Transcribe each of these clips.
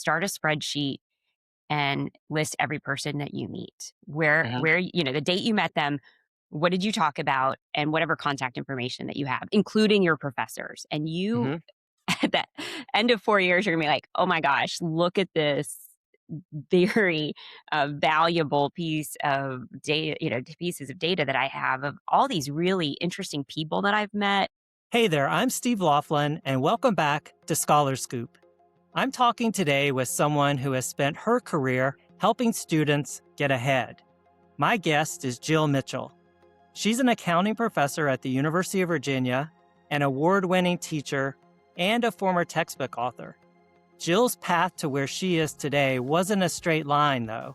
start a spreadsheet and list every person that you meet. Where the date you met them, what did you talk about, and whatever contact information that you have, including your professors. And you Mhm. at the end of 4 years, you're gonna be like, "Oh my gosh, look at this very valuable piece of data, pieces of data that I have of all these really interesting people that I've met." Hey there, I'm Steve Loflin, and welcome back to Scholar Scoop. I'm talking today with someone who has spent her career helping students get ahead. My guest is Jill Mitchell. She's an accounting professor at the University of Virginia, an award-winning teacher, and a former textbook author. Jill's path to where she is today wasn't a straight line, though.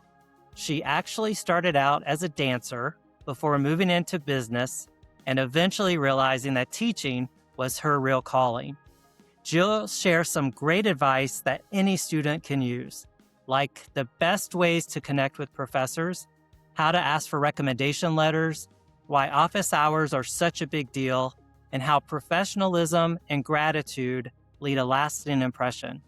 She actually started out as a dancer before moving into business and eventually realizing that teaching was her real calling. Jill shares some great advice that any student can use, like the best ways to connect with professors, how to ask for recommendation letters, why office hours are such a big deal, and how professionalism and gratitude leave a lasting impression.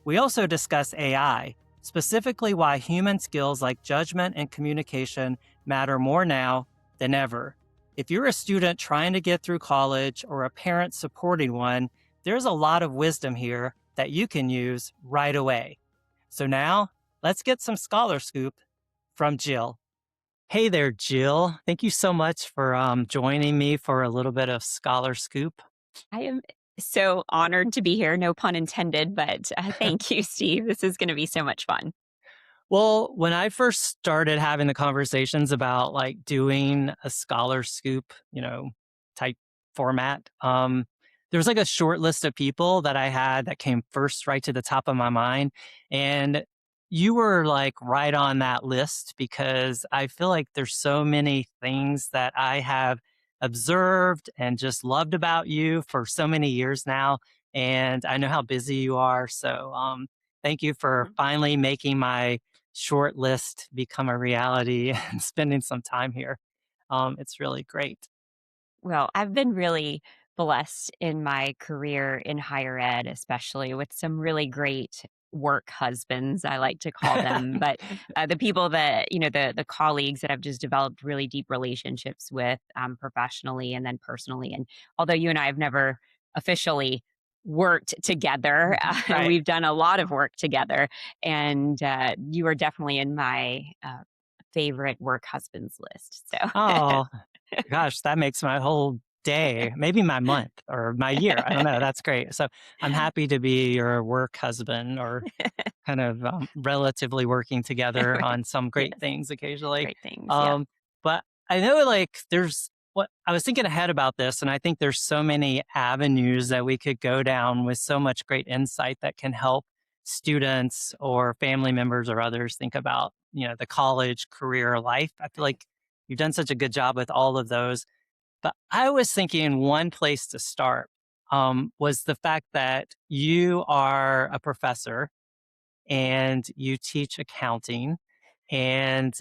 We also discuss AI, specifically why human skills like judgment and communication matter more now than ever. If you're a student trying to get through college or a parent supporting one, there's a lot of wisdom here that you can use right away. So now, let's get some Scholar Scoop from Jill. Hey there, Jill. Thank you so much for joining me for a little bit of Scholar Scoop. I am so honored to be here, no pun intended, but thank you, Steve. This is going to be so much fun. Well, when I first started having the conversations about like doing a Scholar Scoop, type format, there was like a short list of people that I had that came first right to the top of my mind. And you were like right on that list because I feel like there's so many things that I have observed and just loved about you for so many years now. And I know how busy you are. So thank you for Mhm. finally making my short list become a reality and spending some time here. It's really great. Well, I've been really blessed in my career in higher ed, especially with some really great work husbands, I like to call them. But the people that, the colleagues that I've just developed really deep relationships with professionally and then personally. And although you and I have never officially worked together, Right. we've done a lot of work together. And you are definitely in my favorite work husbands list. So. Oh, gosh, that makes my whole day, maybe my month or my year. I don't know. That's great. So I'm happy to be your work husband or kind of relatively working together Right. on some great Yes. things occasionally. Great things. Yeah. Um, but I know like there's what I was thinking ahead about this, and I think there's so many avenues that we could go down with so much great insight that can help students or family members or others think about, the college career life. I feel like you've done such a good job with all of those. But I was thinking one place to start was the fact that you are a professor and you teach accounting. And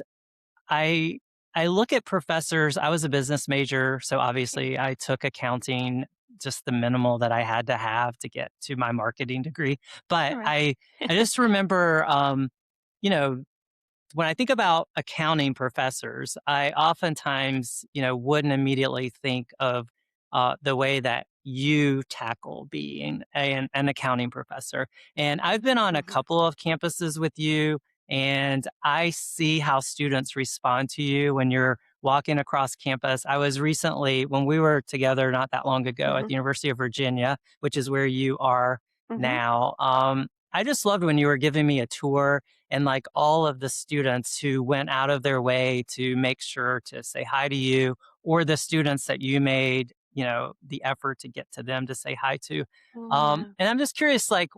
I I look at professors. I was a business major, so obviously I took accounting, just the minimal that I had to have to get to my marketing degree. But All right. I just remember, you know, when I think about accounting professors, I oftentimes, wouldn't immediately think of the way that you tackle being an accounting professor. And I've been on a Mhm. couple of campuses with you, and I see how students respond to you when you're walking across campus. I was recently, when we were together not that long ago at Mhm. the University of Virginia, which is where you are Mhm. now. I just loved when you were giving me a tour and like all of the students who went out of their way to make sure to say hi to you, or the students that you made, the effort to get to them to say hi to. Oh, yeah. And I'm just curious, like,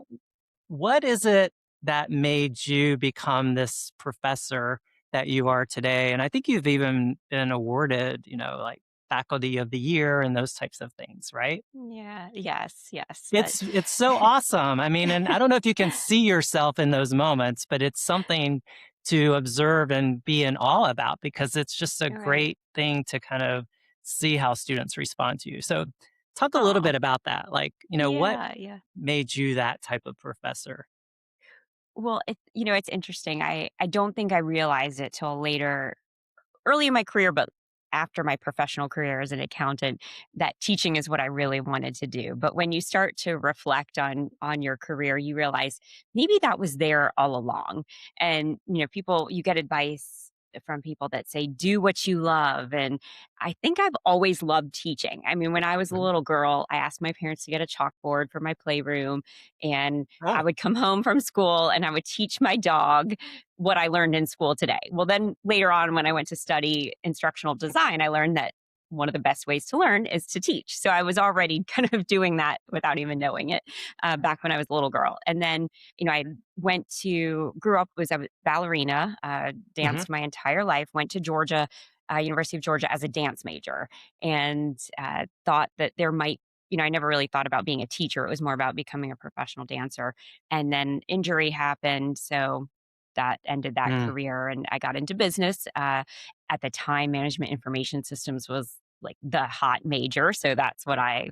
what is it that made you become this professor that you are today? And I think you've even been awarded, like faculty of the year and those types of things, right? Yeah. Yes. Yes. It's so awesome. I mean, and I don't know if you can see yourself in those moments, but it's something to observe and be in awe about because it's just a All right. great thing to kind of see how students respond to you. So talk a little Oh, bit about that. Like, what yeah. Yeah. made you that type of professor? Well, it's interesting. I don't think I realized it till later early in my career, but after my professional career as an accountant, that teaching is what I really wanted to do. But when you start to reflect on your career, you realize maybe that was there all along. And people you get advice from people that say do what you love, and I think I've always loved teaching. I mean, when I was a Mhm. little girl, I asked my parents to get a chalkboard for my playroom, and I Oh, would come home from school and I would teach my dog what I learned in school today. Well, then later on, when I went to study instructional design, I learned that one of the best ways to learn is to teach. So I was already kind of doing that without even knowing it back when I was a little girl. And then, I grew up, was a ballerina, mhm. danced my entire life, went to Georgia, University of Georgia as a dance major, and thought that there might, I never really thought about being a teacher. It was more about becoming a professional dancer. And then injury happened. So that ended that Mm, career and I got into business. At the time, management information systems was like the hot major. So that's what I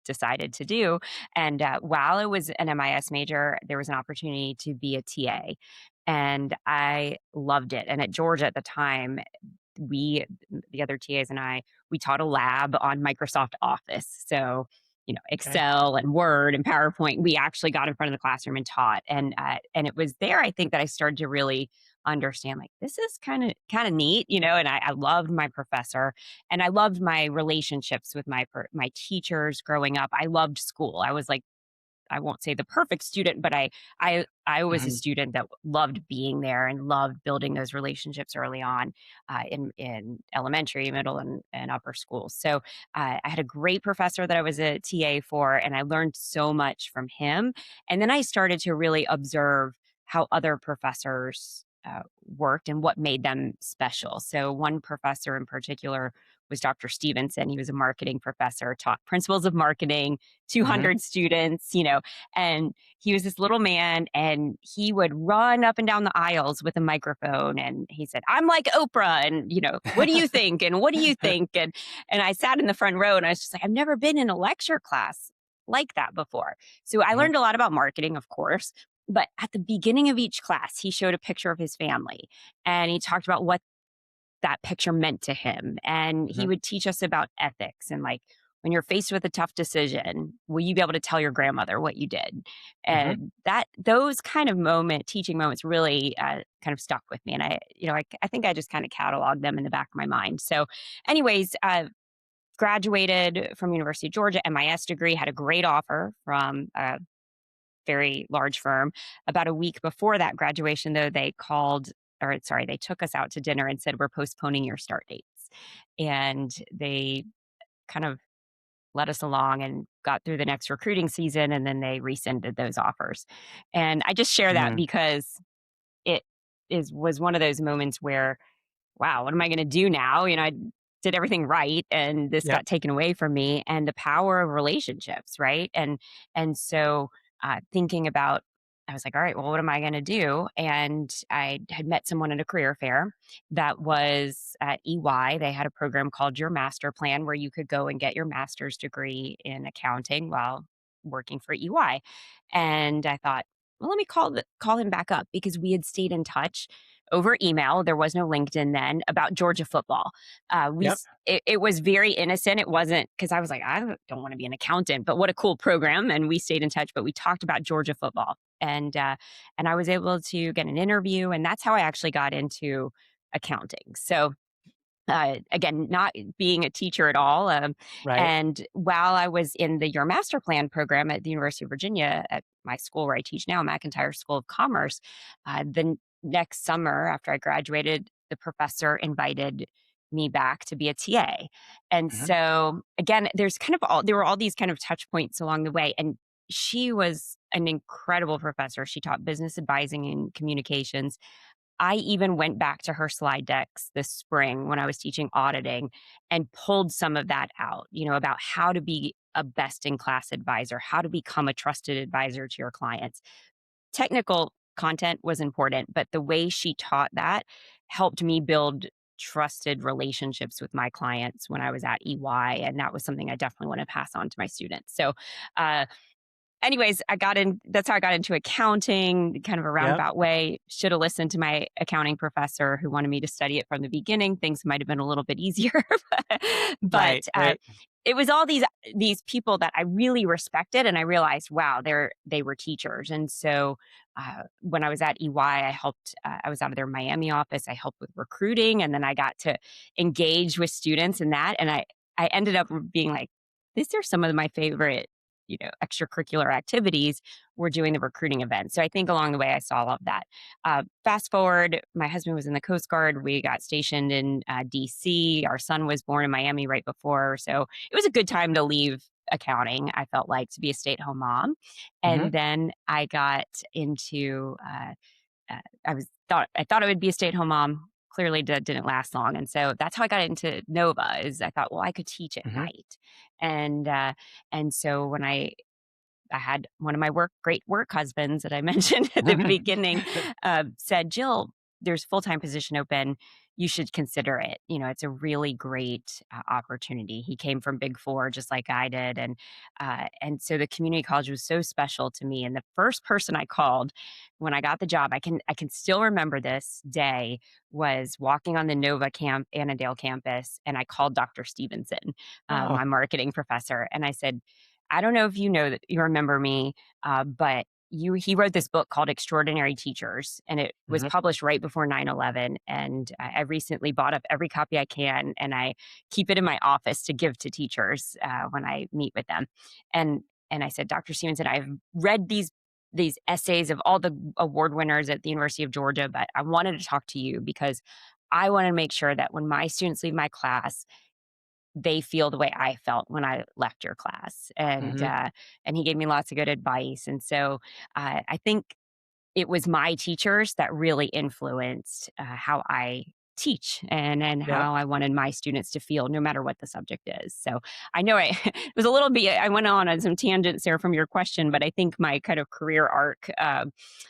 decided to do. And while I was an MIS major, there was an opportunity to be a TA. And I loved it. And at Georgia at the time, we the other TAs and I, we taught a lab on Microsoft Office. So, okay. Excel and Word and PowerPoint, we actually got in front of the classroom and taught. And it was there I think that I started to really understand like this is kind of neat, and I loved my professor and I loved my relationships with my teachers growing up. I loved school. I was like I won't say the perfect student, but I was a Mhm, student that loved being there and loved building those relationships early on in elementary, middle, and upper school. So I had a great professor that I was a TA for, and I learned so much from him. And then I started to really observe how other professors worked and what made them special. So one professor in particular was Dr. Stevenson. He was a marketing professor, taught principles of marketing, mhm, 200 students, and he was this little man and he would run up and down the aisles with a microphone and he said, I'm like Oprah. And, what do you think? And what do you think? And I sat in the front row and I was just like, I've never been in a lecture class like that before. So I mhm, learned a lot about marketing, of course. But at the beginning of each class, he showed a picture of his family and he talked about what that picture meant to him. And he mhm, would teach us about ethics and like, when you're faced with a tough decision, will you be able to tell your grandmother what you did? mhm, And those kind of teaching moments really kind of stuck with me. And I think I just kind of cataloged them in the back of my mind. So, anyways, graduated from University of Georgia, MIS degree, had a great offer from very large firm. About a week before that graduation, though, they took us out to dinner and said, we're postponing your start dates. And they kind of led us along and got through the next recruiting season. And then they rescinded those offers. And I just share that mm, because it was one of those moments where wow, what am I going to do now? I did everything right and this yep, got taken away from me and the power of relationships, right? And so thinking about I was like, all right, well, what am I going to do? And I had met someone at a career fair that was at EY. They had a program called Your Master Plan where you could go and get your master's degree in accounting while working for EY. And I thought, well, let me call him back up because we had stayed in touch over email. There was no LinkedIn then about Georgia football. yep, It was very innocent. It wasn't because I was like, I don't want to be an accountant, but what a cool program. And we stayed in touch, but we talked about Georgia football. And I was able to get an interview, and that's how I actually got into accounting. So again, not being a teacher at all. right, And while I was in the Your Master Plan program at the University of Virginia, at my school where I teach now, McIntyre School of Commerce, next summer after I graduated, the professor invited me back to be a TA. And mhm, so again, there were all these kind of touch points along the way. And she was an incredible professor. She taught business advising and communications. I even went back to her slide decks this spring when I was teaching auditing and pulled some of that out, about how to be a best in class advisor, how to become a trusted advisor to your clients. Technical content was important, but the way she taught that helped me build trusted relationships with my clients when I was at EY. And that was something I definitely want to pass on to my students. So, anyways, that's how I got into accounting, kind of a Yep. roundabout way. Should have listened to my accounting professor who wanted me to study it from the beginning. Things might have been a little bit easier, but Right, right. it was all these people that I really respected, and I realized, wow, they were teachers. And so when I was at EY, I helped. I was out of their Miami office. I helped with recruiting, and then I got to engage with students in that, and I ended up being like, these are some of my favorite, extracurricular activities. Were doing the recruiting events. So I think along the way, I saw all of that. Fast forward, my husband was in the Coast Guard. We got stationed in DC. Our son was born in Miami right before. So it was a good time to leave accounting, I felt like, to be a stay at home mom. Mhm. And then I got into, I thought I would be a stay at home mom. Clearly didn't last long. And so that's how I got into Nova is I thought, well, I could teach at Mhm. night. And, uh, and so when I had one of my great work husbands that I mentioned at the beginning, said, "Jill, there's a full-time position open. You should consider it. It's a really great opportunity." He came from Big Four, just like I did, and so the community college was so special to me. And the first person I called when I got the job, I can still remember this day, was walking on the Nova Annandale campus, and I called Dr. Stevenson, Oh. my marketing professor, and I said, I don't know if you know that you remember me, but he wrote this book called Extraordinary Teachers, and it was Mhm. published right before 9/11. And I recently bought up every copy I can, and I keep it in my office to give to teachers when I meet with them. And and I said, Dr. Stevenson, I've read these essays of all the award winners at the University of Georgia, but I wanted to talk to you because I want to make sure that when my students leave my class, they feel the way I felt when I left your class. Mhm. And he gave me lots of good advice. And so I think it was my teachers that really influenced how I teach and Yep. how I wanted my students to feel, no matter what the subject is. So I know it was a little bit. I went on some tangents there from your question, but I think my kind of career arc,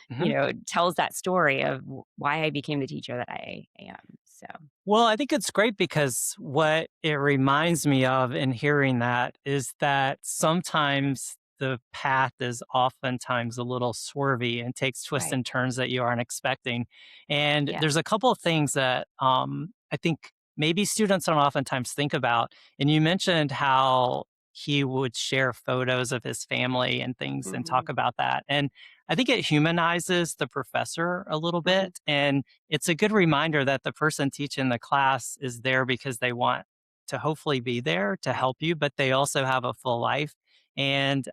Mhm. tells that story of why I became the teacher that I am. So Well, I think it's great because what it reminds me of in hearing that is that sometimes the path is oftentimes a little swervy and takes twists right, and turns that you aren't expecting. And yeah. there's a couple of things that I think maybe students don't oftentimes think about. And you mentioned how he would share photos of his family and things and Hmm. talk about that. And I think it humanizes the professor a little Hmm. bit. And it's a good reminder that the person teaching the class is there because they want to hopefully be there to Right. help you, but they also have a full life. And,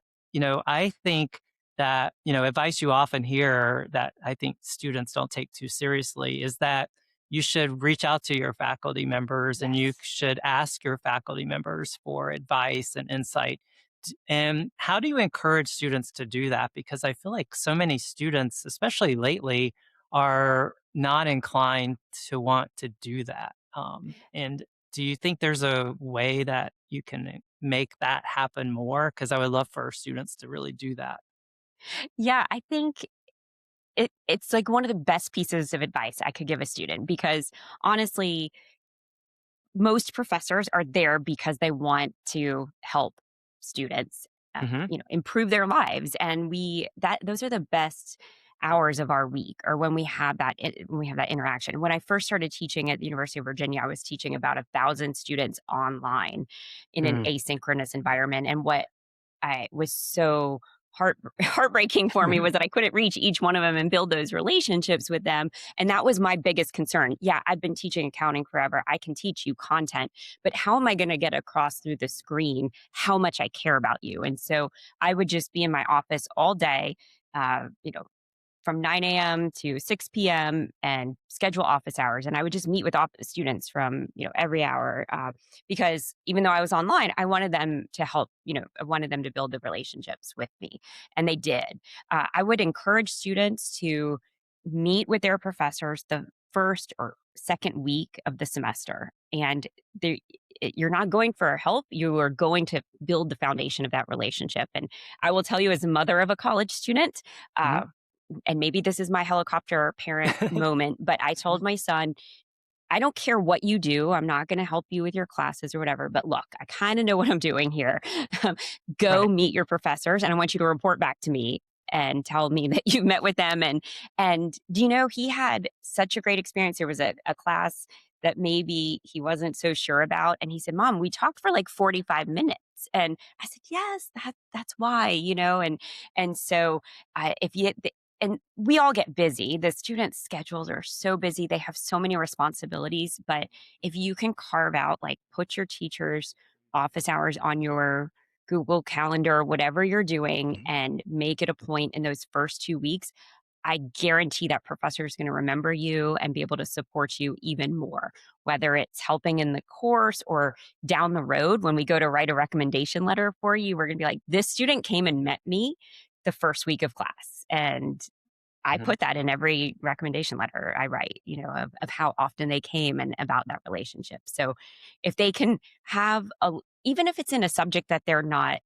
I think that, advice you often hear that I think students don't take too seriously is that you should reach out to your faculty members and you Yes. should ask your faculty members for advice and insight. And how do you encourage students to do that? Because I feel like so many students, especially lately, are not inclined to want to do that. And do you think there's a way that you can make that happen more? Because I would love for students to really do that. Yeah, I think it's like one of the best pieces of advice I could give a student because honestly, most professors are there because they want to help students, Hmm. improve their lives, and those are the best hours of our week, or when we have that interaction. When I first started teaching at the University of Virginia, I was teaching about 1,000 students online in an Mm. asynchronous environment, and what I was so heartbreaking for me was that I couldn't reach each one of them and build those relationships with them, and that was my biggest concern. Yeah, I've been teaching accounting forever. I can teach you content, but how am I gonna get across through the screen how much I care about you? And so I would just be in my office all day, uh, you know, from 9 a.m. to 6 p.m. and schedule office hours. And I would just meet with students from, every hour because even though I was online, I wanted them to help, I wanted them to build the relationships with me. And they did. I would encourage students to meet with their professors the first or second week of the semester. And you're not going for help, you are going to build the foundation of that relationship. And I will tell you, as a mother of a college student, Hmm. and maybe this is my helicopter parent moment, but I told my son, I don't care what you do. I'm not going to help you with your classes or whatever, but look, I kind of know what I'm doing here. Um, Go Right. meet your professors, and I want you to report back to me and tell me that you met with them. And do you know, he had such a great experience. There was a class that maybe he wasn't so sure about, and he said, "Mom, we talked for like 45 minutes." And I said, "Yes, that's why, you know." And so if you and we all get busy. The students' schedules are so busy. They have so many responsibilities. But if you can carve out, like, put your teacher's office hours on your Google Calendar, whatever you're doing, Mhm. and make it a point in those first 2 weeks, I guarantee that professor is going to remember you and be able to support you even more, whether it's helping in the course or down the road when we go to write a recommendation letter for you. We're going to be like, this student came and met me the first week of class. And I Mhm. put that in every recommendation letter I write, of how often they came and about that relationship. So if they can have even if it's in a subject that they're not,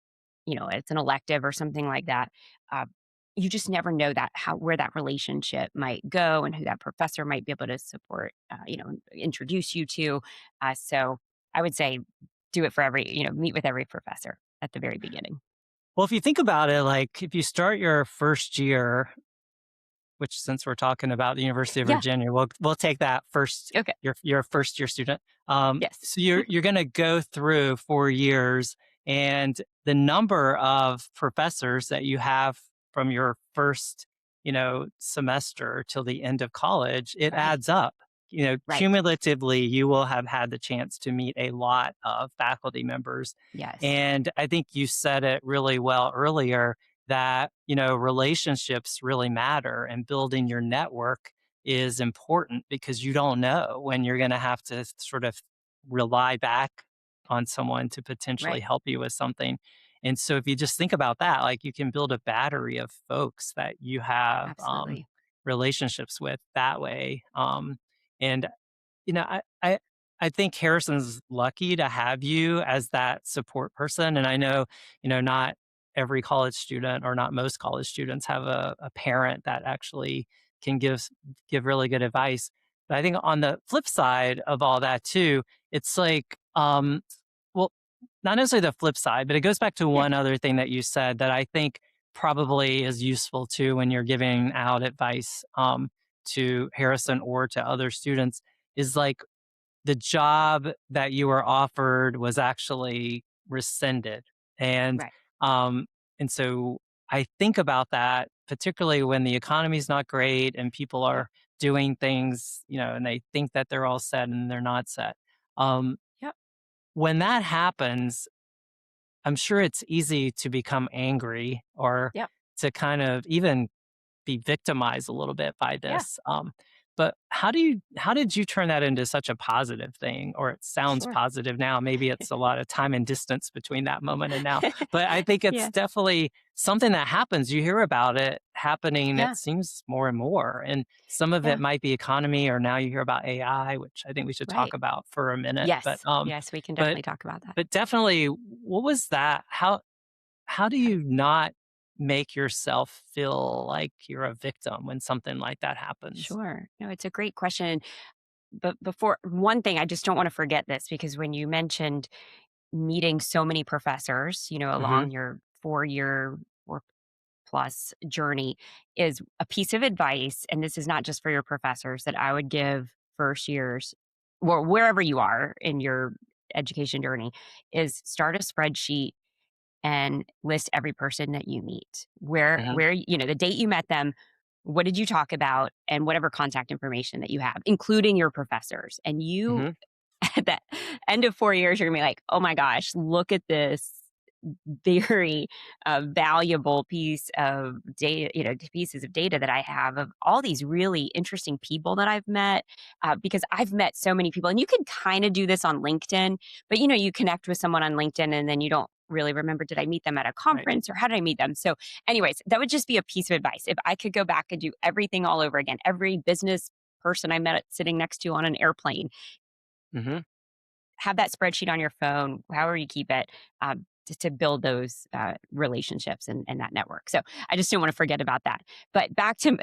it's an elective or something like that, uh, you just never know that where that relationship might go and who that professor might be able to support, introduce you to. So I would say do it for meet with every professor at the very beginning. Well, if you think about it, like if you start your first year, which since we're talking about the University of Yeah. Virginia, we'll take that first. Okay. You're a first year student. Yes. So you're going to go through 4 years, and the number of professors that you have from your first, semester till the end of college, it Right. adds up. Right. Cumulatively, you will have had the chance to meet a lot of faculty members, Yes. and I think you said it really well earlier that, relationships really matter and building your network is important because you don't know when you're going to have to sort of rely back on someone to potentially Right. help you with something. And so if you just think about that, like you can build a battery of folks that you have Absolutely. relationships with that way. And you know, I think Harrison's lucky to have you as that support person, and I know, not every college student or not most college students have a parent that actually can give really good advice. But I think on the flip side of all that too, it's like, well, not necessarily the flip side, but it goes back to Yeah. one other thing that you said that I think probably is useful too when you're giving out advice to Harrison or to other students is like the job that you were offered was actually rescinded. And Right. um and so I think about that particularly when the economy's not great and people Yep. are doing things, and they think that they're all set and they're not set. Um Yep. when that happens, I'm sure it's easy to become angry or Yep. to kind of even be victimized a little bit by Yeah. this. But how did you turn that into such a positive thing? Or it sounds Sure. positive now. Maybe it's a lot of time and distance between that moment and now. But I think it's Yeah. definitely something that happens. You hear about it happening, it Yeah. seems more and more. And some of it Yeah. might be economy, or now you hear about AI, which I think we should talk Right. about for a minute. Yes. Yes, we can But definitely talk about that. but definitely what was that? How do you not make yourself feel like you're a victim when something like that happens? Sure. No, it's a great question. But before one thing, I just don't want to forget this because when you mentioned meeting so many professors, Mhm, along your 4-year or plus journey is a piece of advice. And this is not just for your professors that I would give first years or wherever you are in your education journey is start a spreadsheet and list every person that you meet. mhm, The date you met them, what did you talk about, and whatever contact information that you have, including your professors. And you mhm, at the end of 4 years, you're gonna be like, "Oh my gosh, look at this very, valuable piece of data, pieces of data that I have of all these really interesting people that I've met." Because I've met so many people, and you can kinda do this on LinkedIn, but, you connect with someone on LinkedIn, and then you don't really remember, did I meet them at a right, conference or how did I meet them? So, anyways, that would just be a piece of advice. If I could go back and do everything all over again, every business person I met sitting next to on an airplane, mhm. have that spreadsheet on your phone, however you keep it, to build those relationships and that network. So I just didn't want to forget about that. But back to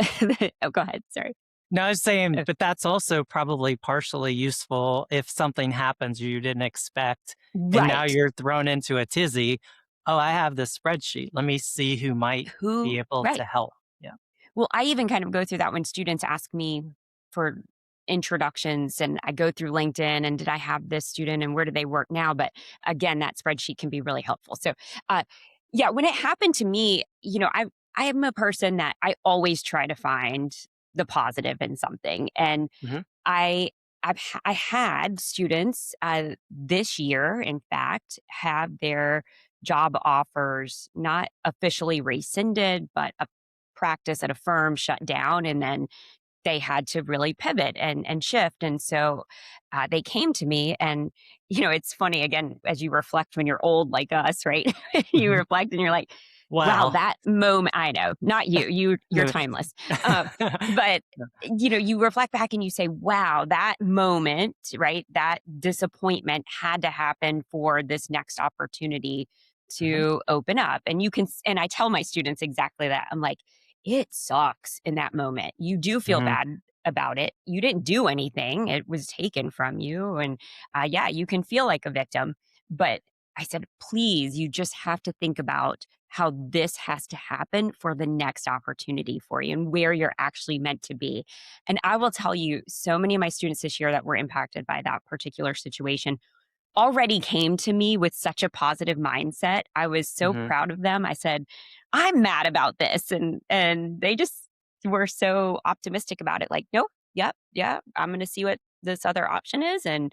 oh, go ahead. Sorry. No, I was saying, Uh, but that's also probably partially useful if something happens you didn't expect, and now Right. you're thrown into a tizzy. Oh, I have this spreadsheet. Let me see who might be Who able to right. help. Yeah. Well, I even kind of go through that when students ask me for introductions and I go through LinkedIn and did I have this student and where do they work now? But again, that spreadsheet can be really helpful. So, uh, yeah, when it happened to me, I am a person that I always try to find the positive in something, and Mhm. I I had students this year, in fact, have their job offers not officially rescinded, but a practice at a firm shut down, and then they had to really pivot and shift. And so they came to me, and it's funny again as you reflect when you're old like us, right? You Mhm. reflect and you're like, wow, Wow. that moment. I know, not you. You're No. timeless. Uh, but you reflect back and you say, wow, that moment, right? That disappointment had to happen for this next opportunity Mhm. to open up. And and I tell my students exactly that. I'm like, it sucks in that moment. You do feel Mhm. bad about it. You didn't do anything. It was taken from you. And yeah, you can feel like a victim. But I said, please, you just have to think about how this has to happen for the next opportunity for you and where you're actually meant to be. And I will tell you, so many of my students this year that were impacted by that particular situation already came to me with such a positive mindset. I was so Mhm. proud of them. I said, "I'm mad about this." And they just were so optimistic about it. Like, "Nope, yep, yeah, I'm gonna see what this other option is." And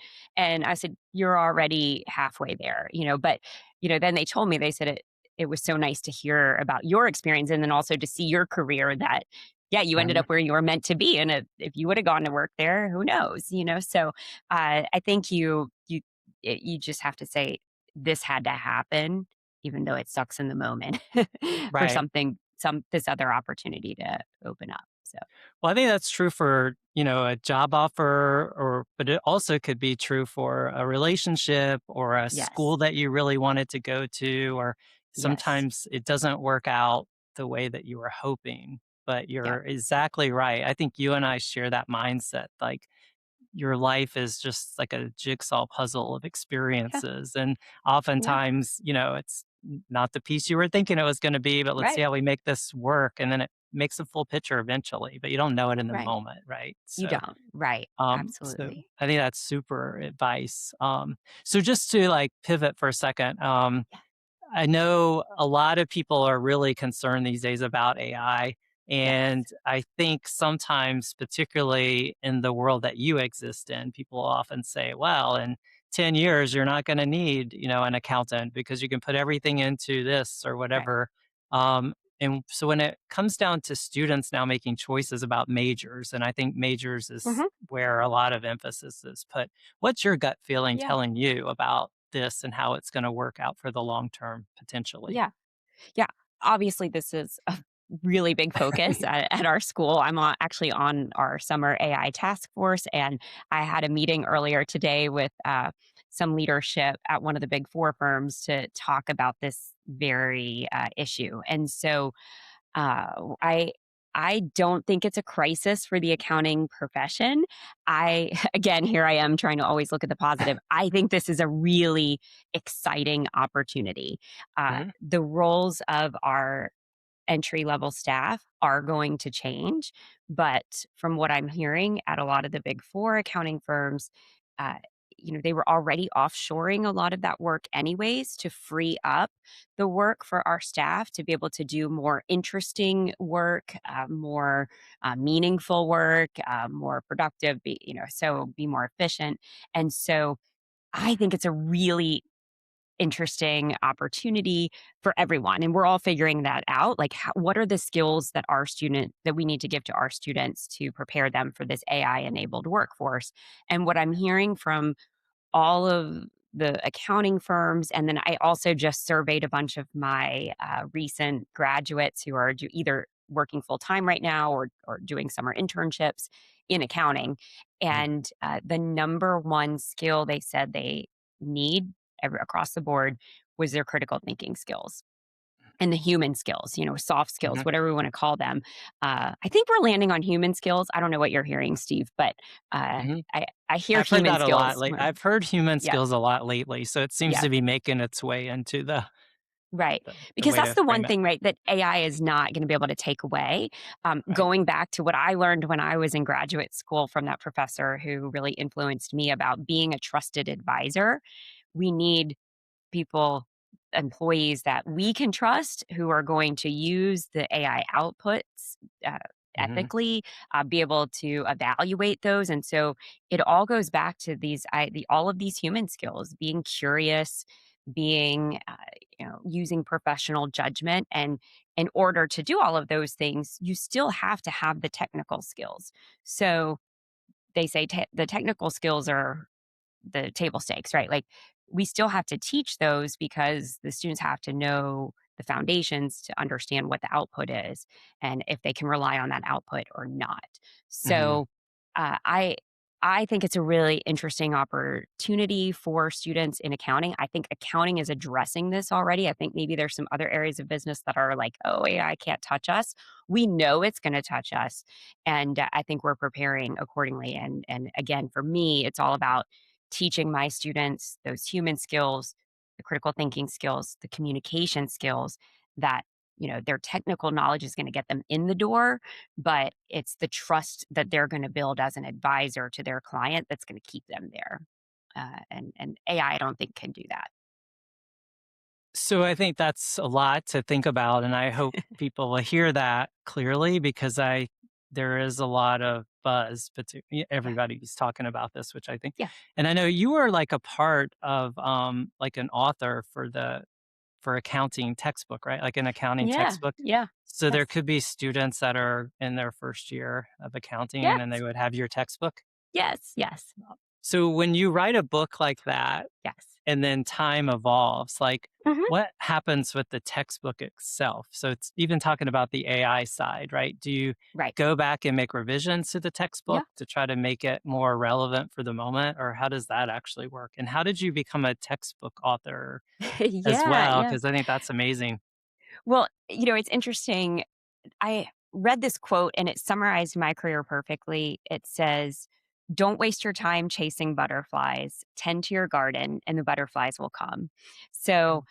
I said, "You're already halfway there," but then they told me, they said it was so nice to hear about your experience and then also to see your career that yeah, you ended Mhm. up where you were meant to be. And if you would have gone to work there, who knows? So I think you just have to say, "This had to happen," even though it sucks in the moment for Right. this other opportunity to open up, so, Well, I think that's true for, a job offer but it also could be true for a relationship or a school yes, that you really wanted to go to, or yes, sometimes it doesn't work out the way that you were hoping. But yeah, you're exactly right. I think you and I share that mindset. Like, your life is just like a jigsaw puzzle of yeah, experiences. And yeah, oftentimes, it's not the piece you were thinking it was going to be, but let's see right, how we make this work. And then it makes a full picture eventually, but you don't know it in the right. moment. Right. You So, don't, right, so absolutely. I think that's super advice. So just to like pivot for a second, Yeah, I know a lot of people are really concerned these days about AI. And yes, I think sometimes, particularly in the world that you exist in, people often say, well, in 10 years, you're not going to need, an accountant because you can put everything into this or right. whatever. And so when it comes down to students now making choices about majors, and I think majors is Mhm, where a lot of emphasis is put, what's your gut feeling yeah, telling you about this and how it's going to work out for the long term potentially? yeah. Yeah, obviously, this is a really big focus at our school. Actually on our summer AI task force, and I had a meeting earlier today with some leadership at one of the big four firms to talk about this very issue. And so I I don't think it's a crisis for the accounting profession. Again, here I am trying to always look at the positive. I think this is a really exciting opportunity. Mhm. The roles of our entry level staff are going to change. But from what I'm hearing at a lot of the big four accounting firms, uh, they were already offshoring a lot of that work anyways to free up the work for our staff to be able to do more interesting work, more meaningful work, more productive, so be more efficient. And so I think it's a really interesting opportunity for everyone, and we're all figuring that out. Like, what are the skills that we need to give to our students to prepare them for this AI enabled workforce? And what I'm hearing from all of the accounting firms, and then I also just surveyed a bunch of my recent graduates who are either working full time right now or doing summer internships in accounting. Mhm. And the number one skill they said they need across the board was their critical thinking skills. and the human skills, soft skills, Mhm, whatever we want to call them. I think we're landing on human skills. I don't know what you're hearing, Steve, but mhm. I hear I've heard human that a lot skills late more. I've heard human Yep, skills a lot lately, so it seems yep, to be making its way into right. the Because way that's to the frame one it. thing, right, that AI is not going to be able to take away. Right. Going back to what I learned when I was in graduate school from that professor who really influenced me about being a trusted advisor, we need people, employees that we can trust who are going to use the AI outputs uh, Mhm, ethically, be able to evaluate those. And so it all goes back to all of these human skills, being curious, being, using professional judgment. And in order to do all of those things, you still have to have the technical skills. So they say the technical skills are the table stakes, right? Like we still have to teach those because the students have to know the foundations to understand what the output is and if they can rely on that output or not. mhm. So uh, I I think it's a really interesting opportunity for students in accounting. I think accounting is addressing this already. I think maybe there's some other areas of business that are like, oh, AI can't touch us. We know it's going to touch us, and I think we're preparing accordingly. And again, for me, it's all about teaching my students those human skills, the critical thinking skills, the communication skills that, their technical knowledge is going to get them in the door, but it's the trust that they're going to build as an advisor to their client that's going to keep them there. And AI, I don't think can do that. So I think that's a lot to think about, and I hope people will hear that clearly because I there is a lot of buzz, but Yeah, everybody's talking about this, which I think, yeah, and I know you were like a part of like an author for accounting textbook, right? Like an accounting yeah, textbook. yeah. So there Yes, could be students that are in their first year of accounting and yes, they would have your textbook. yes, yes, So when you write a book like that, yes. and then time evolves, like Hmm. what happens with the textbook itself? So it's even talking about the AI side, right? Do you Right. go back and make revisions to the Yeah. textbook to try to make it more relevant for the moment? Or how does that actually work? And how did you become a textbook author as Yeah, well? yeah. Because I think that's amazing. Well, it's interesting. I read this quote and it summarized my career perfectly. It says, "Don't waste your time chasing butterflies. Tend to your garden and the butterflies will come." So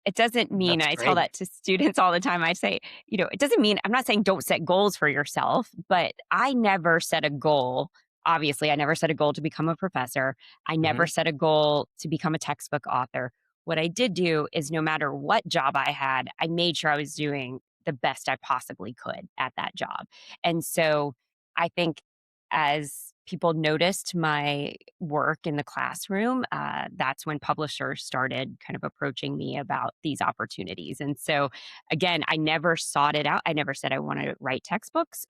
it doesn't mean, That's I tell great. that to students all the time. I say, it doesn't mean, I'm not saying don't set goals for yourself, but I never set a goal. Obviously, I never set a goal to become a professor. I never Hmm. set a goal to become a textbook author. What I did do is no matter what job I had, I made sure I was doing the best I possibly could at that job. And so I think as people noticed my work in the classroom, that's when publishers started kind of approaching me about these opportunities. And so, again, I never sought it out. I never said I want to write textbooks.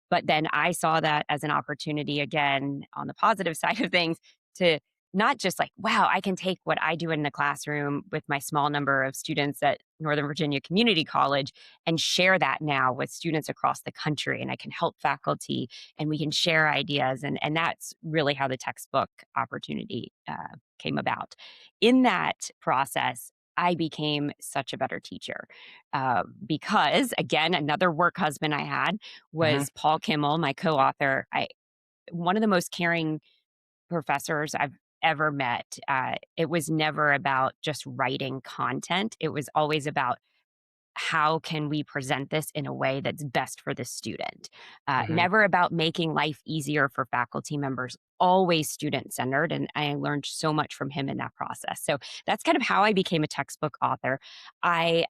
But then I saw that as an opportunity, again, on the positive side of things, to not just like, wow, I can take what I do in the classroom with my small number of students at Northern Virginia Community College and share that now with students across the country. And I can help faculty and we can share ideas. And that's really how the textbook opportunity came about. In that process, I became such a better teacher because, again, another work husband I had Hmm. was Paul Kimmel, my co-author. One of the most caring professors I've ever met. It was never about just writing content. It was always about how can we present this in a way that's best for the student? Hmm. Never about making life easier for faculty members, always student centered. And I learned so much from him in that process. So that's kind of how I became a textbook author. I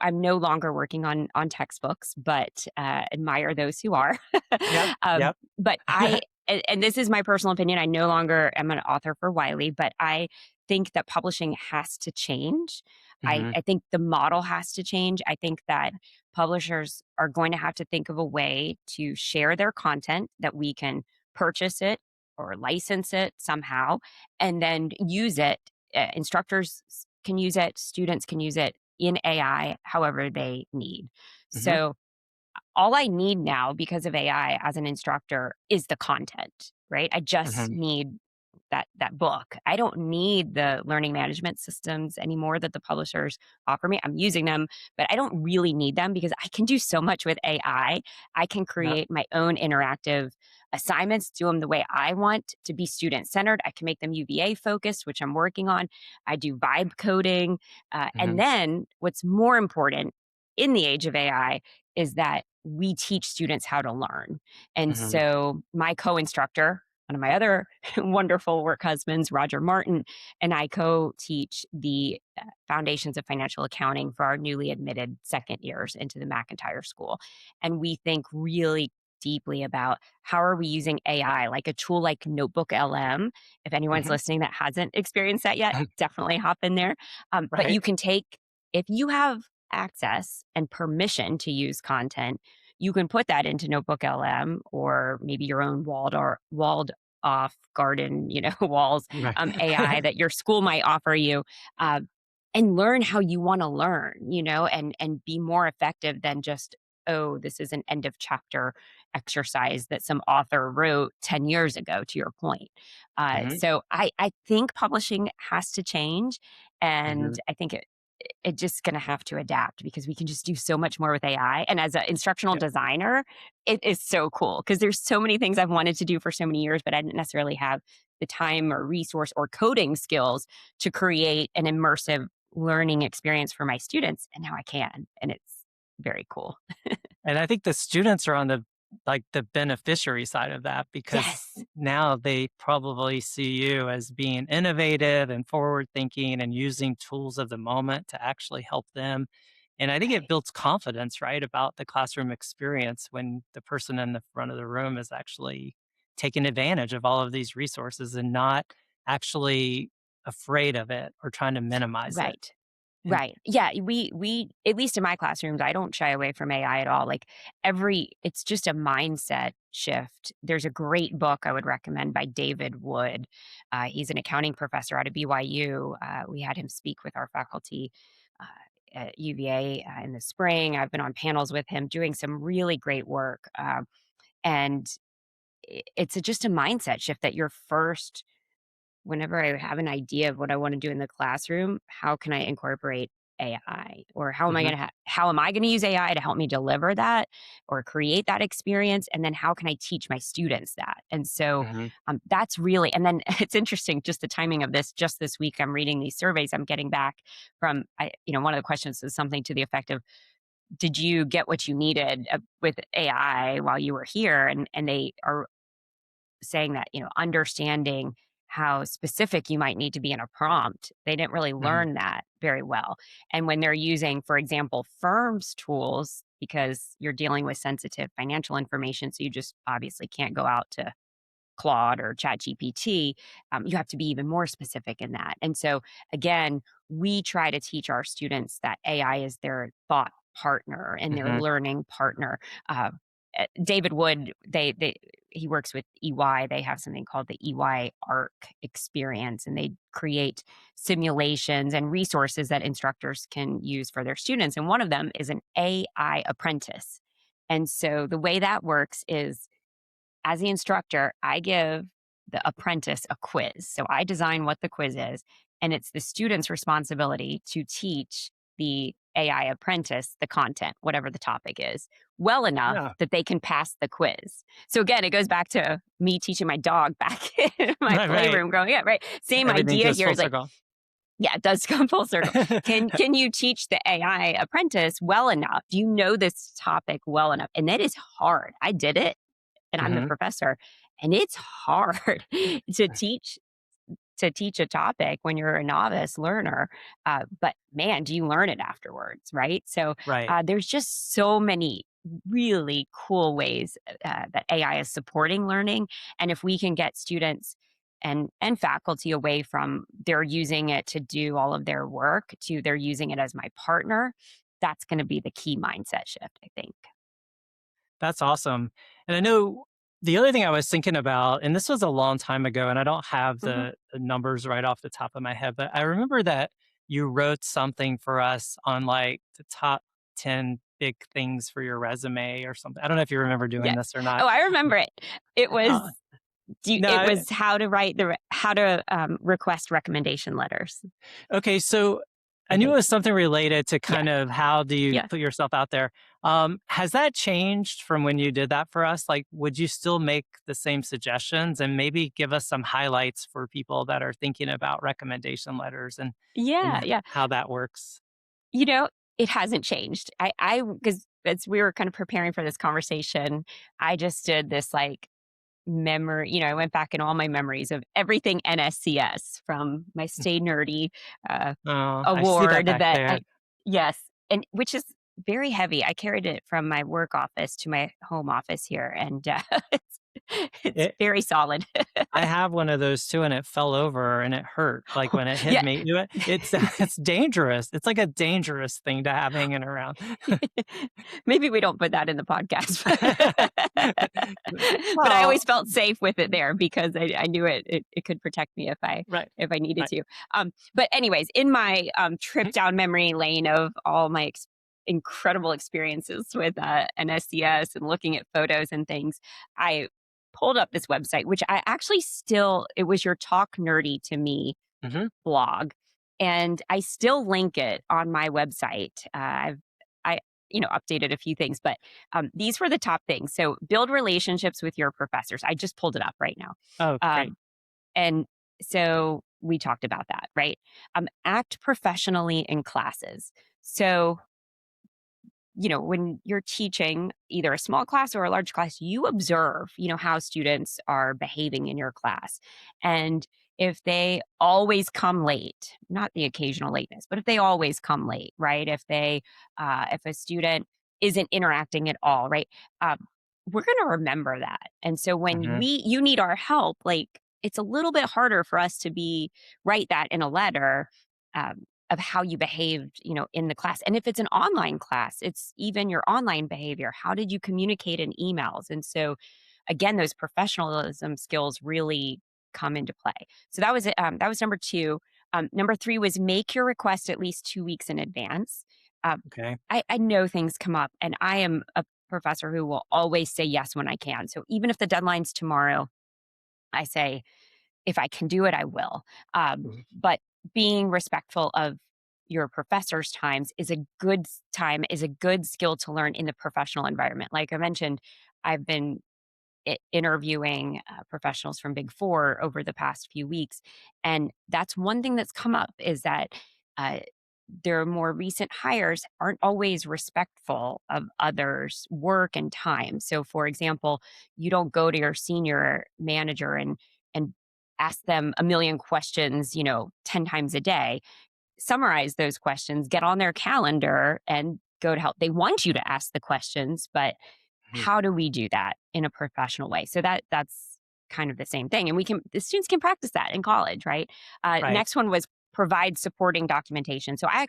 I'm no longer working on textbooks, but admire those who are. Yep. um, Yep. but and this is my personal opinion. I no longer am an author for Wiley, but I think that publishing has to change. Hmm. I think the model has to change. I think that publishers are going to have to think of a way to share their content that we can purchase it or license it somehow and then use it. Instructors can use it, students can use it in AI however they need. Hmm. So all I need now because of AI as an instructor is the content, right? I just Hmm. need that book. I don't need the learning management systems anymore that the publishers offer me. I'm using them, but I don't really need them because I can do so much with AI. I can Yeah. create my own interactive assignments, do them the way I want to be student centered. I can make them UVA focused, which I'm working on. I do vibe coding. And Mhm. then what's more important in the age of AI is that we teach students how to learn. And Mhm. so my co instructor, one of my other wonderful work husbands, Roger Martin, and I co teach the foundations of financial accounting for our newly admitted second years into the McIntyre School. And we think really deeply about how are we using AI, like a tool like Notebook LM. If anyone's Mhm. listening that hasn't experienced that yet, definitely hop in there. But Right. you can take, if you have access and permission to use content, you can put that into Notebook LM or maybe your own walled off garden, walls, Right. AI that your school might offer you, uh, and learn how you want to learn, and be more effective than just, oh, this is an end of chapter exercise that some author wrote 10 years ago, to your point. Mhm. So I think publishing has to change. And Mhm. I think it just going to have to adapt because we can just do so much more with AI. And as an instructional Yep. designer, it is so cool because there's so many things I've wanted to do for so many years, but I didn't necessarily have the time or resource or coding skills to create an immersive learning experience for my students. And now I can. And it's very cool. And I think the students are on the beneficiary side of that because Yes. now they probably see you as being innovative and forward thinking and using tools of the moment to actually help them. And I think it Right. builds confidence, right, about the classroom experience when the person in the front of the room is actually taking advantage of all of these resources and not actually afraid of it or trying to minimize it. Right. And Right. Yeah, we at least in my classrooms, I don't shy away from AI at all. Like it's just a mindset shift. There's a great book I would recommend by David Wood. He's an accounting professor out of BYU. We had him speak with our faculty at UVA in the spring. I've been on panels with him doing some really great work. And it's just a mindset shift that you're first whenever I have an idea of what I want to do in the classroom, how can I incorporate AI? Or mhm, how am I going to use AI to help me deliver that or create that experience? And then how can I teach my students that? And so mhm, that's really, and then it's interesting just the timing of this. Just this week, I'm reading these surveys I'm getting back from, one of the questions is something to the effect of, did you get what you needed with AI while you were here? And they are saying that, understanding how specific you might need to be in a prompt, they didn't really mhm, learn that very well. And when they're using, for example, firms' tools, because you're dealing with sensitive financial information, so you just obviously can't go out to Claude or ChatGPT, you have to be even more specific in that. And so, again, we try to teach our students that AI is their thought partner and their mhm, learning partner. David Wood, he works with EY. They have something called the EY ARC experience, and they create simulations and resources that instructors can use for their students. And one of them is an AI apprentice. And so the way that works is as the instructor, I give the apprentice a quiz. So I design what the quiz is, and it's the student's responsibility to teach the AI apprentice the content, whatever the topic is, well enough yeah, that they can pass the quiz. So again, it goes back to me teaching my dog back in my right, right. playroom growing up, right? Same Everything idea goes here full is like, circle. yeah, it does come full circle. Can you teach the AI apprentice well enough? Do you know this topic well enough? And that is hard. I did it and I'm the Mhm, professor, and it's hard to teach a topic when you're a novice learner. But man, do you learn it afterwards, right? So right. there's just so many really cool ways that AI is supporting learning, and if we can get students and faculty away from they're using it to do all of their work to they're using it as my partner, that's going to be the key mindset shift, I think. That's awesome. And I know the other thing I was thinking about, and this was a long time ago, and I don't have Hmm. the numbers right off the top of my head, but I remember that you wrote something for us on like the top 10 big things for your resume or something. I don't know if you remember doing Yes. this or not. Oh, I remember it. It was Uh, It No, was how to write how to request recommendation letters. okay, so I knew it Okay. was something related to Yeah. kind of how do you Yeah. put yourself out there. Has that changed from when you did that for us? Like, would you still make the same suggestions and maybe give us some highlights for people that are thinking about recommendation letters and Yeah. Yeah. how that works? You know, it hasn't changed. Because as we were kind of preparing for this conversation, I just did this like memory, I went back in all my memories of everything NSCS from my Stay Nerdy uh, Oh, I see that award back that there. I, yes, and which is very heavy. I carried it from my work office to my home office here, and it's It, very solid. I have one of those too, and it fell over and it hurt. Like when it hit Yeah. me, it's it's dangerous. It's like a dangerous thing to have hanging around. Maybe we don't put that in the podcast. But I always Well, felt safe with it there because I knew it could protect me right, if I needed right. to. But anyways, in my trip down memory lane of all my incredible experiences with NSCS and looking at photos and things, I pulled up this website, which I actually still, it was your Talk Nerdy to Me Mhm. blog, and I still link it on my website. I updated a few things, but these were the top things. So build relationships with your professors. I just pulled it up right now, Oh, great. um, and so we talked about that, right? Act professionally in classes. So when you're teaching either a small class or a large class, you observe, how students are behaving in your class. And if they always come late, not the occasional lateness, but if they always come late, right? If a student isn't interacting at all, right? Um, we're going to remember that. And so when Mhm. you need our help, like it's a little bit harder for us to write that in a letter. Of how you behaved, in the class. And if it's an online class, it's even your online behavior. How did you communicate in emails? And so, again, those professionalism skills really come into play. So that was it. That was number two. Number three was make your request at least 2 weeks in advance. Um, Okay. I know things come up, and I am a professor who will always say yes when I can. So even if the deadline's tomorrow, I say if I can do it, I will. Mhm. But being respectful of your professor's times is a good skill to learn in the professional environment. Like I mentioned, I've been interviewing professionals from Big Four over the past few weeks, and that's one thing that's come up is that uh, their more recent hires aren't always respectful of others' work and time. So, for example, you don't go to your senior manager and ask them a million questions, 10 times a day. Summarize those questions, get on their calendar and go to help. They want you to ask the questions, but Mhm. how do we do that in a professional way? So that's kind of the same thing. And the students can practice that in college, right? Right. Next one was provide supporting documentation. So I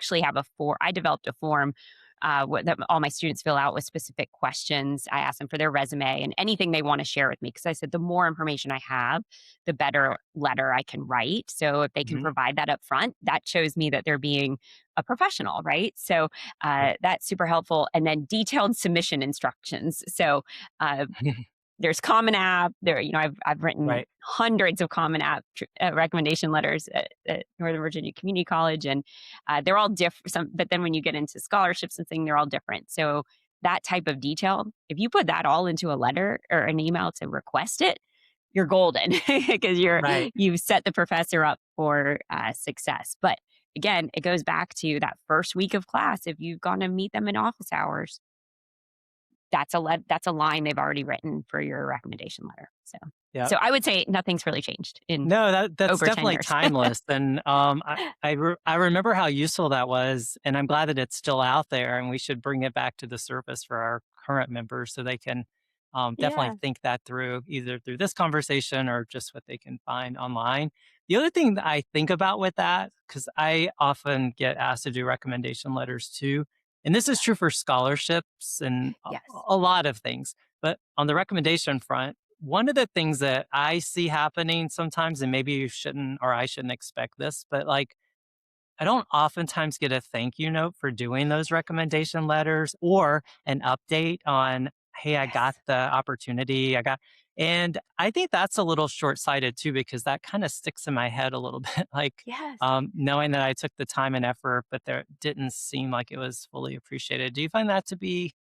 developed a form that all my students fill out with specific questions. I ask them for their resume and anything they want to share with me. Cause I said, the more information I have, the better letter I can write. So if they can Mhm. provide that up front, that shows me that they're being a professional, right? So that's super helpful. And then detailed submission instructions. So uh, there's Common App. I've written Right. hundreds of Common App recommendation letters at Northern Virginia Community College, and they're all different. But then when you get into scholarships and things, they're all different. So that type of detail, if you put that all into a letter or an email to request it, you're golden because Right. you've set the professor up for success. But again, it goes back to that first week of class. If you've gone to meet them in office hours, that's a line they've already written for your recommendation letter. So Yeah. so I would say nothing's really changed in No, that's over 10 definitely years. timeless, and, I remember how useful that was, and I'm glad that it's still out there, and we should bring it back to the surface for our current members so they can, definitely Yeah. think that through, either through this conversation or just what they can find online. The other thing that I think about with that, because I often get asked to do recommendation letters too, and this is true for scholarships and Yes. a lot of things, but on the recommendation front, one of the things that I see happening sometimes, and maybe you shouldn't or I shouldn't expect this, but like I don't oftentimes get a thank you note for doing those recommendation letters or an update on, hey, I got Yes. the opportunity. And I think that's a little short sighted too, because that kind of sticks in my head a little bit. Like, Yes. knowing that I took the time and effort, but there didn't seem like it was fully appreciated. Do you find that to be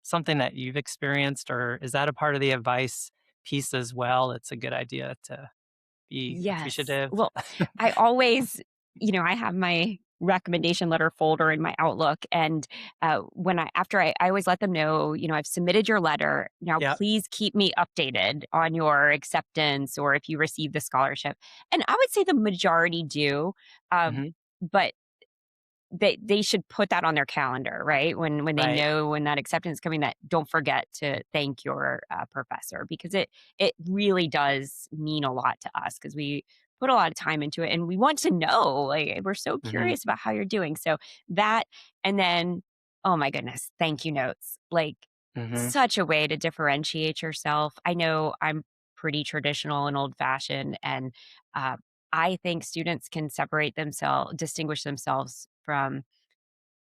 something that you've experienced, or is that a part of the advice piece as well? It's a good idea to be Yes. appreciative. Well, I always I have my recommendation letter folder in my Outlook, and, when I always let them know, "I've submitted your letter. Now Yep. please keep me updated on your acceptance or if you receive the scholarship." And I would say the majority do, um, Hmm. but they should put that on their calendar, right? When they Right. know when that acceptance is coming, that don't forget to thank your, professor because it really does mean a lot to us because we put a lot of time into it, and we want to know, like, we're so Hmm. curious about how you're doing. So that and then, oh my goodness, thank you notes. Like, Hmm. such a way to differentiate yourself. I know I'm pretty traditional and old-fashioned, and, uh, I think students can distinguish themselves from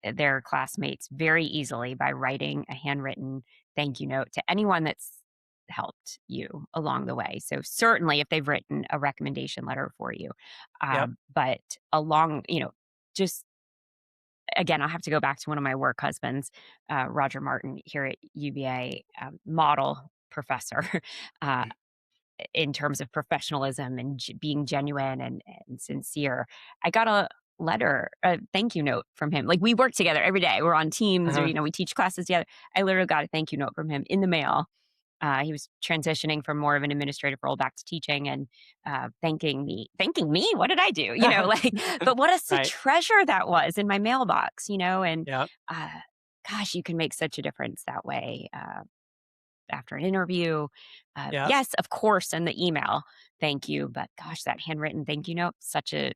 their classmates very easily by writing a handwritten thank you note to anyone that's helped you along the way. So certainly if they've written a recommendation letter for you, Yep. but along, just again, I'll have to go back to one of my work husbands, Roger Martin here at UVA, model professor. uh, in terms of professionalism and being genuine and sincere. I got a thank you note from him. Like we work together every day. We're on teams or, Uh-huh. we teach classes together. I literally got a thank you note from him in the mail. He was transitioning from more of an administrative role back to teaching and thanking me. What did I do? Like, but what a Right. treasure that was in my mailbox, and Yep. uh, gosh, you can make such a difference that way. After an interview. Yep. Yes, of course, send the email, "Thank you," but gosh, that handwritten thank you note, such a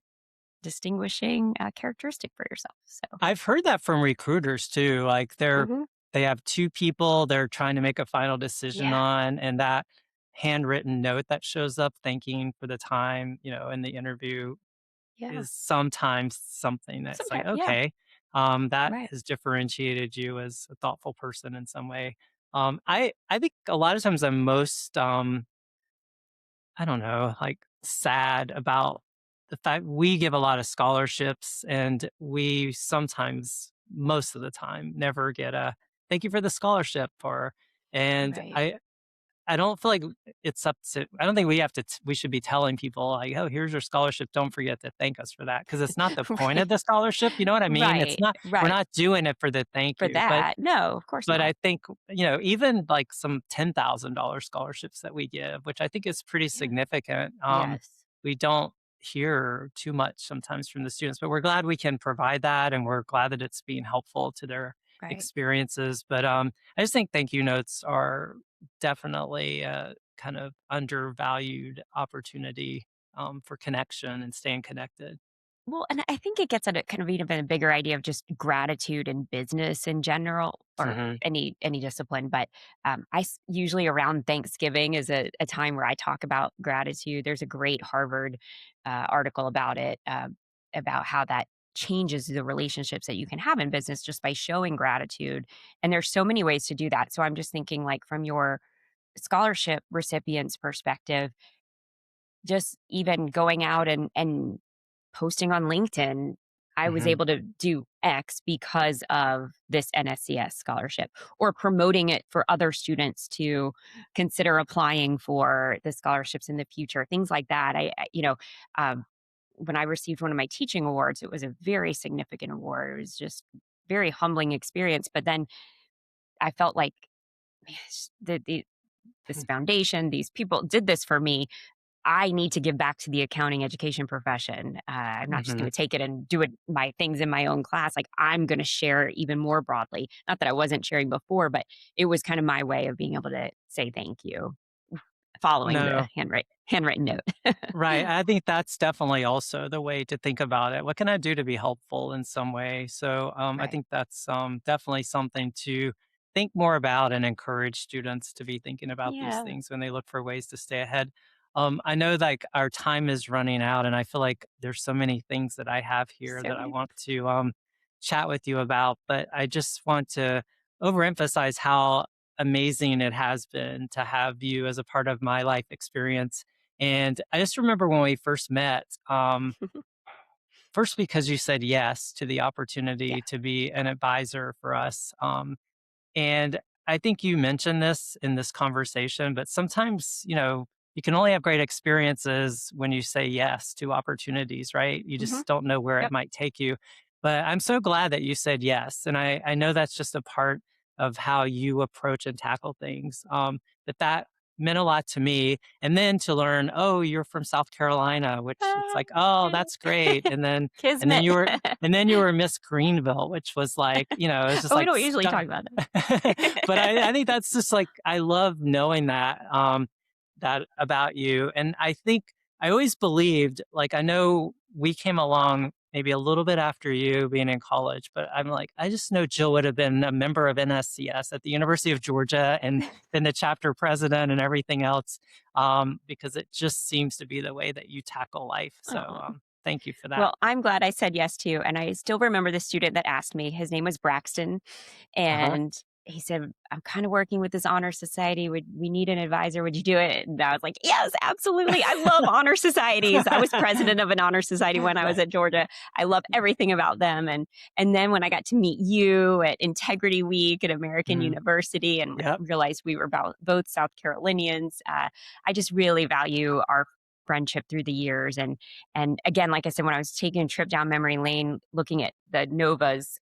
distinguishing, characteristic for yourself, so I've heard that from recruiters too. Like mhm. they have two people they're trying to make a final decision Yeah, on, and that handwritten note that shows up thanking for the time, in the interview yeah. is sometimes something that's like, Sometimes, yeah, okay, that right. has differentiated you as a thoughtful person in some way. I think a lot of times I'm most I don't know, like sad about the fact we give a lot of scholarships and we sometimes, most of the time, never get a thank you for the scholarship or, and Right. I don't feel like it's up to, I don't think we have to, we should be telling people like, oh, here's your scholarship. Don't forget to thank us for that. Cause it's not the point Right, of the scholarship. You know what I mean? It's right, not, we're right. not doing it for the thank For you, but that, no, of course but not. I think, even like some $10,000 scholarships that we give, which I think is pretty Yeah. significant, Yes. we don't hear too much sometimes from the students, but we're glad we can provide that and we're glad that it's being helpful to their Right. experiences. But I just think thank you notes are definitely a kind of undervalued opportunity for connection and staying connected. Well, and I think it gets at a kind of even a bigger idea of just gratitude in business in general or Hmm. any discipline. But usually around Thanksgiving is a time where I talk about gratitude. There's a great Harvard article about it, about how that changes the relationships that you can have in business just by showing gratitude. And there's so many ways to do that. So I'm just thinking, like, from your scholarship recipient's perspective, just even going out and posting on LinkedIn, I was Hmm. able to do X because of this NSCS scholarship, or promoting it for other students to consider applying for the scholarships in the future, things like that. Um, when I received one of my teaching awards, it was a very significant award. It was just very humbling experience. But then I felt like this foundation, these people did this for me. I need to give back to the accounting education profession. I'm not just Hmm. going to take it and do it my things in my own class. Like I'm going to share even more broadly. Not that I wasn't sharing before, but it was kind of my way of being able to say thank you, following the No. handwritten note. Right. I think that's definitely also the way to think about it. What can I do to be helpful in some way? So I Right. think that's definitely something to think more about and encourage students to be thinking about these Yeah. things when they look for ways to stay ahead. I know like our time is running out, and I feel like there's so many things that I have here So that I many. want to chat with you about, but I just want to overemphasize how amazing it has been to have you as a part of my life experience. And I just remember when we first met, first because you said yes to the Yeah. opportunity to be an advisor for us. And I think you mentioned this in this conversation, but sometimes, you can only have great experiences when you say yes to opportunities, right? You Hmm. just don't know where it Yep. might take you. But I'm so glad that you said yes. And I know that's just a part of how you approach and tackle things. That meant a lot to me. And then to learn, oh, you're from South Carolina, which it's like, oh, Yeah. that's great. And then Kismet. you were Miss Greenville, which was like, it's just Oh, we like don't usually stuff. talk about But that. I think that's just like I love knowing that about you. And I think I always believed, like I know we came along maybe a little bit after you being in college, but I'm like, I just know Jill would have been a member of NSCS at the University of Georgia and been the chapter president and everything else, because it just seems to be the way that you tackle life. So Oh. thank you for that. Well, I'm glad I said yes to you, and I still remember the student that asked me. His name was Braxton, Uh-huh. and he said, "I'm kind of working with this honor society. Would we need an advisor? Would you do it?" And I was like, "Yes, absolutely. I love honor societies. I was president of an honor society when I was Right. at Georgia. I love everything about them." And then when I got to meet you at Integrity Week at American Mhm. University and Yep. realized we were about both South Carolinians, I just really value our friendship through the years. And again, like I said, when I was taking a trip down memory lane, looking at the Nova's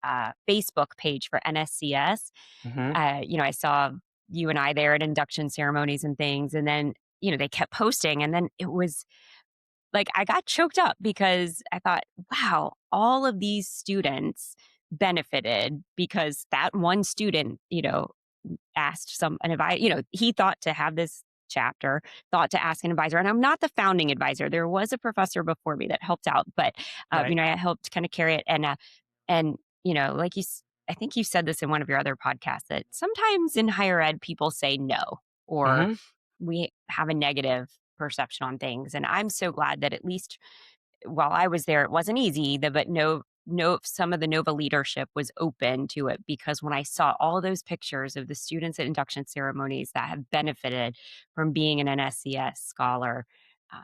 Facebook page for NSCS, Mhm. I saw you and I there at induction ceremonies and things. And then, they kept posting. And then it was like I got choked up because I thought, wow, all of these students benefited because that one student, asked an advisor, he thought to have this chapter, thought to ask an advisor. And I'm not the founding advisor. There was a professor before me that helped out, but Right. I helped kind of carry it. And like I think you said this in one of your other podcasts that sometimes in higher ed people say no, or Mhm. we have a negative perception on things. And I'm so glad that at least while I was there, it wasn't easy, but no, some of the Nova leadership was open to it because when I saw all those pictures of the students at induction ceremonies that have benefited from being an NSCS scholar, uh,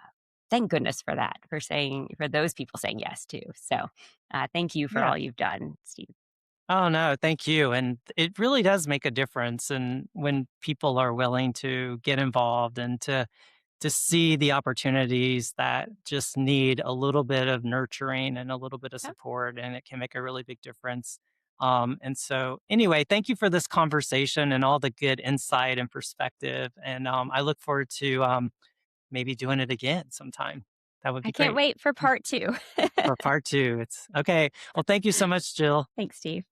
thank goodness for that, for those people saying yes too. So, thank you for Yeah. all you've done, Steve. Oh, no, thank you, and it really does make a difference, and when people are willing to get involved and to see the opportunities that just need a little bit of nurturing and a little bit of Yep. support, and it can make a really big difference. And so, anyway, thank you for this conversation and all the good insight and perspective, and I look forward to maybe doing it again sometime. That would I be can't great wait for part two. for part two. It's okay. Well, thank you so much, Jill. Thanks, Steve.